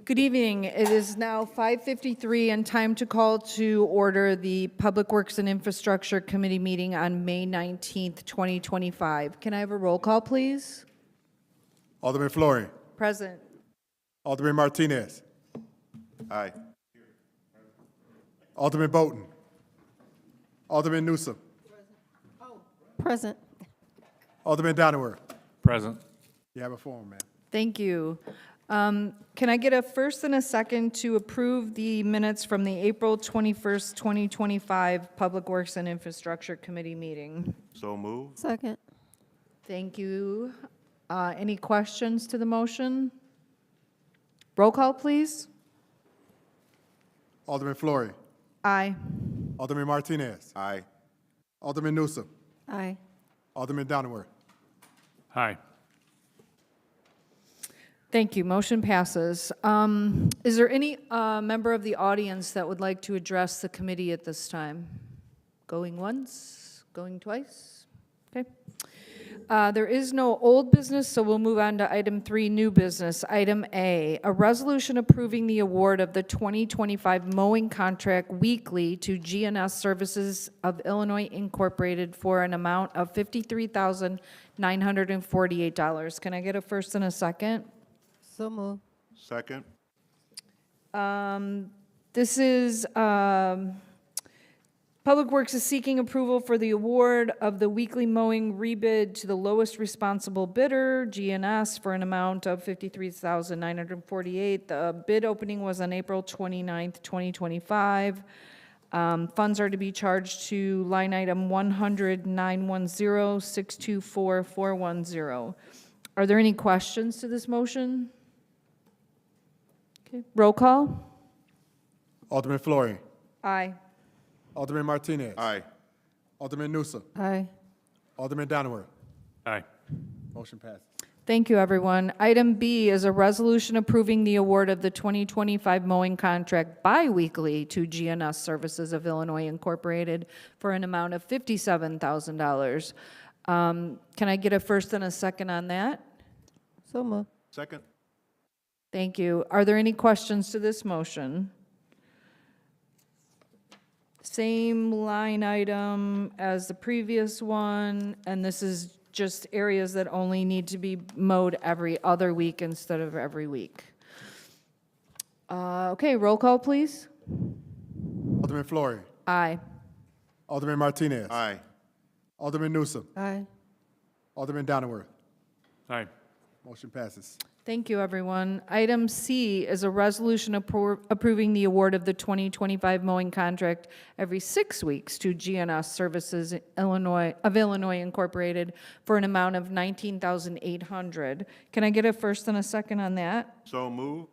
Good evening. It is now 5:53 and time to call to order the Public Works and Infrastructure Committee meeting on May 19th, 2025. Can I have a roll call, please? Alderman Fleury. Present. Alderman Martinez. Aye. Alderman Bolton. Alderman Newsom. Present. Alderman Donower. Present. You have a form, ma'am. Thank you. Can I get a first and a second to approve the minutes from the April 21st, 2025 Public Works and Infrastructure Committee meeting? So move. Second. Thank you. Any questions to the motion? Roll call, please. Alderman Fleury. Aye. Alderman Martinez. Aye. Alderman Newsom. Aye. Alderman Donower. Aye. Thank you. Motion passes. Is there any member of the audience that would like to address the committee at this time? Going once? Going twice? Okay. There is no old business, so we'll move on to item 3, new business. Item A, a resolution approving the award of the 2025 mowing contract weekly to GNS Services of Illinois Incorporated for an amount of $53,948. Can I get a first and a second? So move. Second. This is, Public Works is seeking approval for the award of the weekly mowing rebid to the lowest responsible bidder, GNS, for an amount of $53,948. The bid opening was on April 29th, 2025. Funds are to be charged to line item 100-910-624-410. Are there any questions to this motion? Okay, roll call. Alderman Fleury. Aye. Alderman Martinez. Aye. Alderman Newsom. Aye. Alderman Donower. Aye. Motion passes. Thank you, everyone. Item B is a resolution approving the award of the 2025 mowing contract biweekly to GNS Services of Illinois Incorporated for an amount of $57,000. Can I get a first and a second on that? So move. Second. Thank you. Are there any questions to this motion? Same line item as the previous one, and this is just areas that only need to be mowed every other week instead of every week. Okay, roll call, please. Alderman Fleury. Aye. Alderman Martinez. Aye. Alderman Newsom. Aye. Alderman Donower. Aye. Motion passes. Thank you, everyone. Item C is a resolution approving the award of the 2025 mowing contract every 6 weeks to GNS Services of Illinois Incorporated for an amount of $19,800. Can I get a first and a second on that? So move.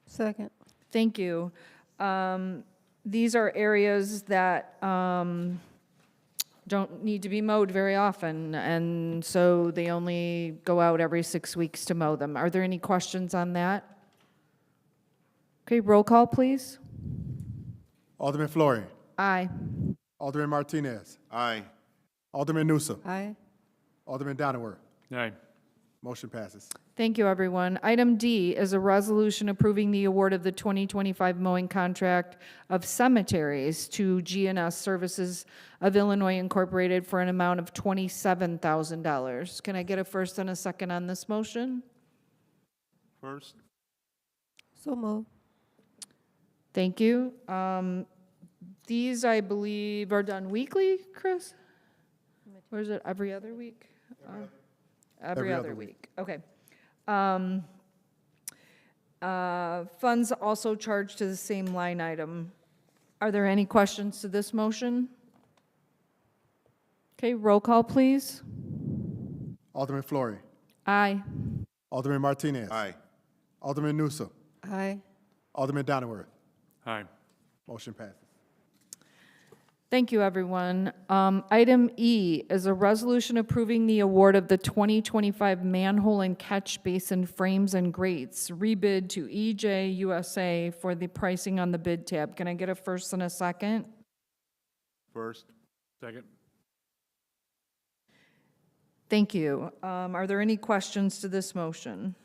Second. Thank you. These are areas that don't need to be mowed very often, and so they only go out every 6 weeks to mow them. Are there any questions on that? Okay, roll call, please. Alderman Fleury. Aye. Alderman Martinez. Aye. Alderman Newsom. Aye. Alderman Donower. Aye. Motion passes. Thank you, everyone. Item D is a resolution approving the award of the 2025 mowing contract of cemeteries to GNS Services of Illinois Incorporated for an amount of $27,000. Can I get a first and a second on this motion? First. So move. Thank you. These, I believe, are done weekly, Chris? Or is it every other week? Every other week. Okay. Funds also charged to the same line item. Are there any questions to this motion? Okay, roll call, please. Alderman Fleury. Aye. Alderman Martinez. Aye. Alderman Newsom. Aye. Alderman Donower. Aye. Motion passes. Thank you, everyone. Item E is a resolution approving the award of the 2025 manhole and catch basin frames and grates rebid to EJ USA for the pricing on the bid tab. Can I get a first and a second? First. Second. Thank you. Are there any questions to this motion?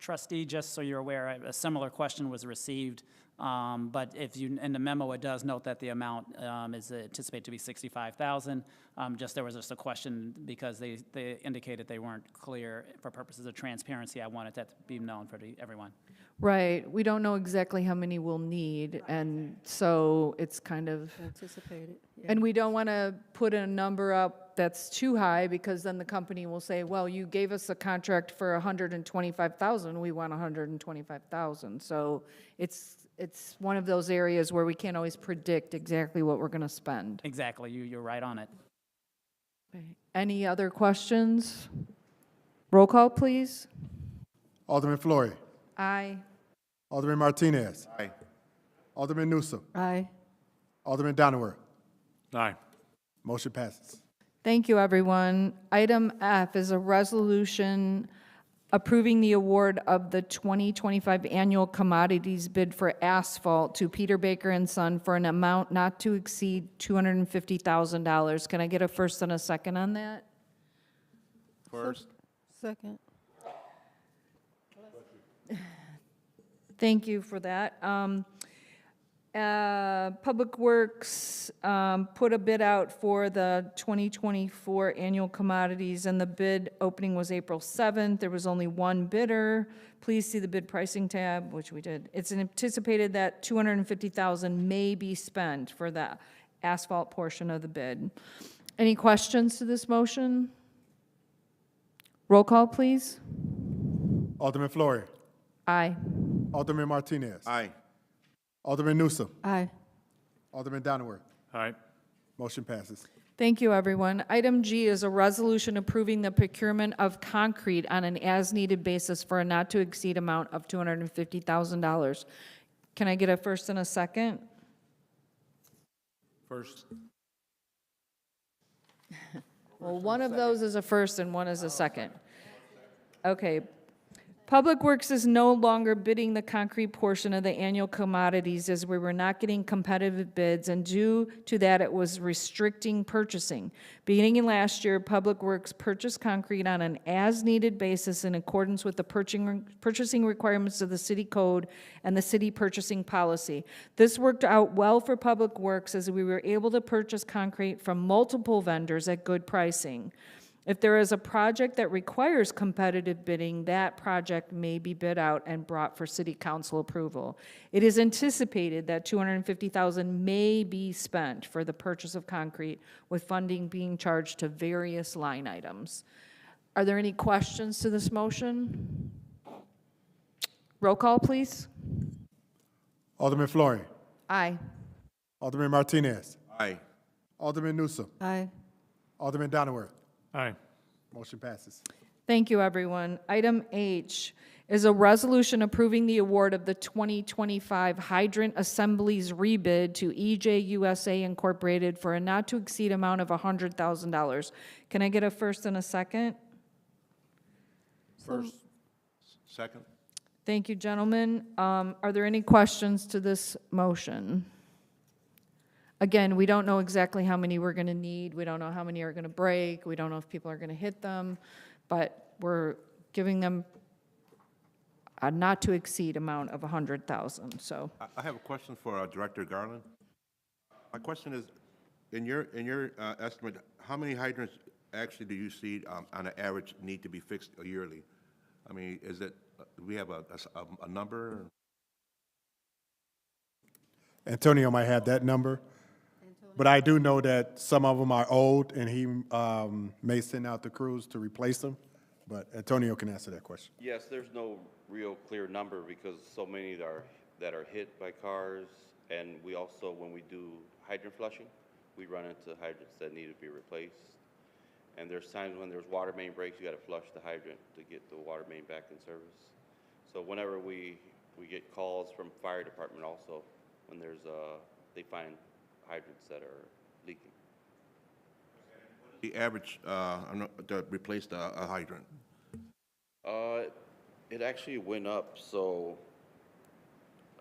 trustee, just so you're aware, a similar question was received, but if you, in the memo, it does note that the amount is anticipated to be $65,000. Just there was just a question because they indicated they weren't clear for purposes of transparency. I wanted that to be known for everyone. Right, we don't know exactly how many we'll need, and so it's kind of, Anticipated. Yeah. and we don't want to put a number up that's too high, because then the company will say, well, you gave us a contract for 125,000, we want 125,000. So it's one of those areas where we can't always predict exactly what we're going to spend. Exactly, you're right on it. Any other questions? Roll call, please. Alderman Fleury. Aye. Alderman Martinez. Aye. Alderman Newsom. Aye. Alderman Donowhere. Aye. Motion passes. Thank you, everyone. Item F is a resolution approving the award of the 2025 annual commodities bid for asphalt to Peter Baker and Son for an amount not to exceed $250,000. Can I get a first and a second on that? First. Second. Thank you for that. Public Works put a bid out for the 2024 annual commodities, and the bid opening was April 7th. There was only one bidder. Please see the bid pricing tab, which we did. It's anticipated that $250,000 may be spent for the asphalt portion of the bid. Any questions to this motion? Roll call, please. Alderman Fleury. Aye. Alderman Martinez. Aye. Alderman Newsom. Aye. Alderman Donowhere. Aye. Motion passes. Thank you, everyone. Item G is a resolution approving the procurement of concrete on an as-needed basis for a not-to-exceed amount of $250,000. Can I get a first and a second? First. Well, one of those is a first and one is a second. Okay. Public Works is no longer bidding the concrete portion of the annual commodities as we were not getting competitive bids, and due to that, it was restricting purchasing. Beginning in last year, Public Works purchased concrete on an as-needed basis in accordance with the purchasing requirements of the city code and the city purchasing policy. This worked out well for Public Works as we were able to purchase concrete from multiple vendors at good pricing. If there is a project that requires competitive bidding, that project may be bid out and brought for city council approval. It is anticipated that $250,000 may be spent for the purchase of concrete, with funding being charged to various line items. Are there any questions to this motion? Roll call, please. Alderman Fleury. Aye. Alderman Martinez. Aye. Alderman Newsom. Aye. Alderman Donowhere. Aye. Motion passes. Thank you, everyone. Item H is a resolution approving the award of the 2025 hydrant assemblies rebid to EJ USA Incorporated for a not-to-exceed amount of $100,000. Can I get a first and a second? First. Second. Thank you, gentlemen. Are there any questions to this motion? Again, we don't know exactly how many we're going to need. We don't know how many are going to break. We don't know if people are going to hit them, but we're giving them a not-to-exceed amount of $100,000, so. I have a question for Director Garland. My question is, in your estimate, how many hydrants actually do you see on an average need to be fixed yearly? I mean, is it, do we have a number? Antonio might have that number, but I do know that some of them are old, and he may send out the crews to replace them, but Antonio can answer that question. Yes, there's no real clear number because so many that are hit by cars, and we also, when we do hydrant flushing, we run into hydrants that need to be replaced. And there's times when there's water main breaks, you got to flush the hydrant to get the water main back in service. So whenever we get calls from fire department also, when there's they find hydrants that are leaking. The average to replace a hydrant? It actually went up, so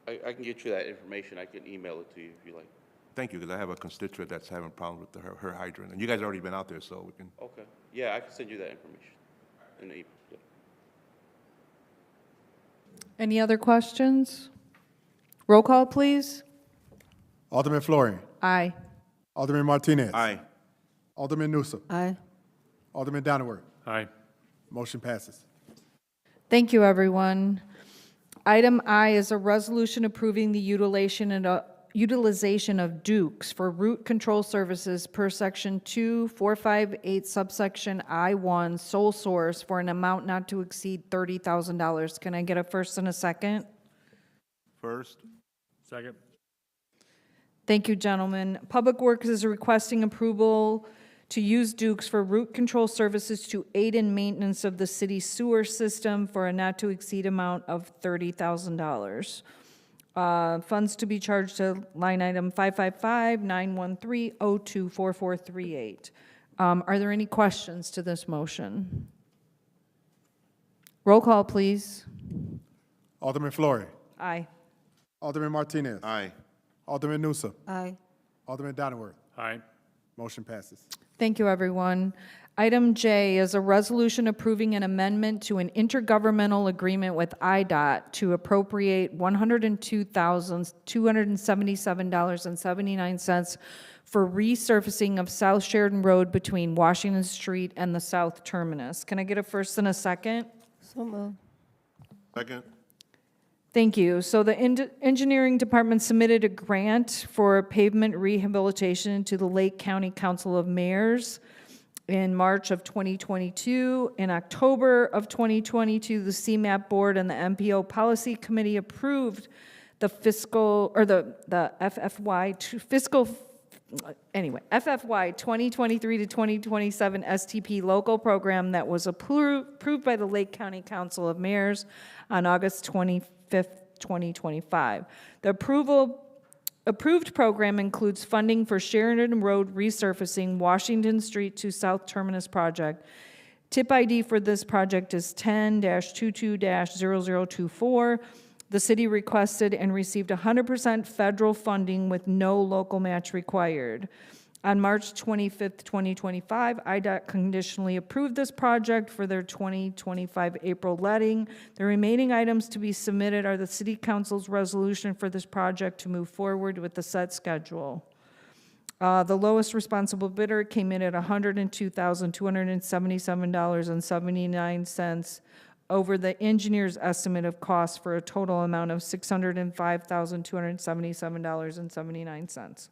I can get you that information. I can email it to you if you like. Thank you, because I have a constituent that's having problems with her hydrant, and you guys already been out there, so we can. Okay. Yeah, I can send you that information in the email. Yeah. Any other questions? Roll call, please. Alderman Florian. Aye. Alderman Martinez. Aye. Alderman Newsom. Aye. Alderman Donowitz. Aye. Motion passes. Thank you, everyone. Item I is a resolution approving the utilization of Dukes for route control services per section 2458 subsection I-1 sole source for an amount not to exceed $30,000. Can I get a first and a second? First. Second. Thank you, gentlemen. Public Works is requesting approval to use Dukes for route control services to aid in maintenance of the city sewer system for a not-to-exceed amount of $30,000. Funds to be charged to line item 555-913-024438. Are there any questions to this motion? Roll call, please. Alderman Florian. Aye. Alderman Martinez. Aye. Alderman Newsom. Aye. Alderman Donowitz. Aye. Motion passes. Thank you, everyone. Item J is a resolution approving an amendment to an intergovernmental agreement with IDOT to appropriate $102,277.79 for resurfacing of South Sheridan Road between Washington Street and the South Terminus. Can I get a first and a second? So moved. Second. Thank you. So the engineering department submitted a grant for pavement rehabilitation to the Lake County Council of Mayors in March of 2022. In October of 2022, the CMAP Board and the MPO Policy Committee approved the fiscal, or the FFY FFY 2023 to 2027 STP local program that was approved by the Lake County Council of Mayors on August 25th, 2025. The approved program includes funding for Sheridan Road resurfacing, Washington Street to South Terminus project. Tip ID for this project is 10-22-0024. The city requested and received 100% federal funding with no local match required. On March 25th, 2025, IDOT conditionally approved this project for their 2025 April letting. The remaining items to be submitted are the City Council's resolution for this project to move forward with the set schedule. The lowest responsible bidder came in at $102,277.79 over the engineer's estimate of cost for a total amount of $605,277.79.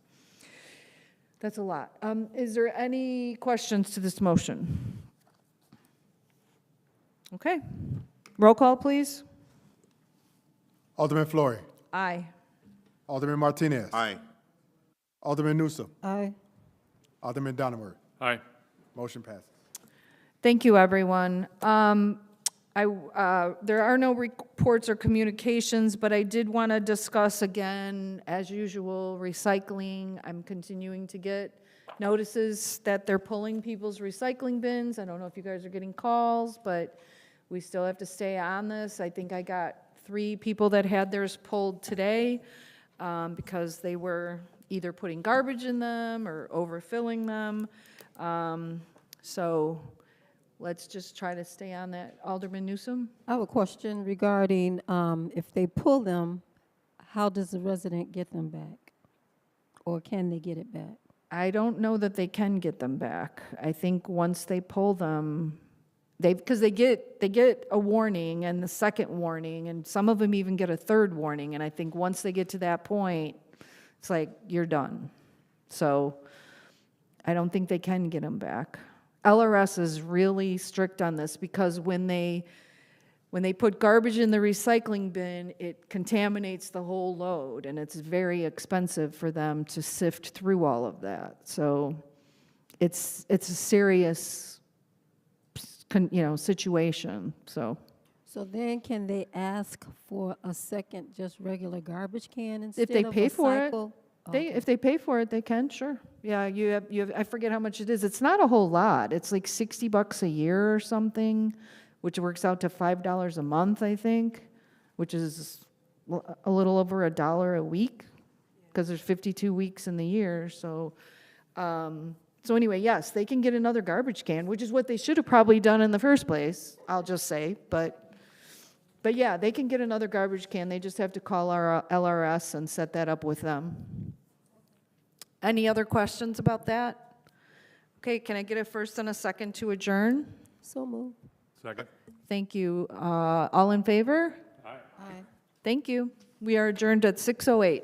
That's a lot. Is there any questions to this motion? Okay. Roll call, please. Alderman Florian. Aye. Alderman Martinez. Aye. Alderman Newsom. Aye. Alderman Donowitz. Aye. Motion passes. Thank you, everyone. There are no reports or communications, but I did want to discuss again, as usual, recycling. I'm continuing to get notices that they're pulling people's recycling bins. I don't know if you guys are getting calls, but we still have to stay on this. I think I got 3 people that had theirs pulled today because they were either putting garbage in them or overfilling them. So let's just try to stay on that. Alderman Newsom? I have a question regarding if they pull them, how does the resident get them back? Or can they get it back? I don't know that they can get them back. I think once they pull them, because they get a warning and the second warning, and some of them even get a third warning, and I think once they get to that point, it's like, you're done. So I don't think they can get them back. LRS is really strict on this because when they put garbage in the recycling bin, it contaminates the whole load, and it's very expensive for them to sift through all of that. So it's a serious, situation. So then can they ask for a second, just regular garbage can instead if they of pay a for it, cycle? if they pay for it, they can, sure. Yeah, you have. I forget how much it is. It's not a whole lot. It's like $60 a year or something, which works out to $5 a month, I think, which is a little over $1 a week, because there's 52 weeks in the year. So, anyway, yes, they can get another garbage can, which is what they should have probably done in the first place. I'll just say, but But yeah, they can get another garbage can. They just have to call our LRS and set that up with them. Any other questions about that? Okay, can I get a first and a second to adjourn? So move. Second. Thank you. All in favor? Aye. Thank you. We are adjourned at 6:08.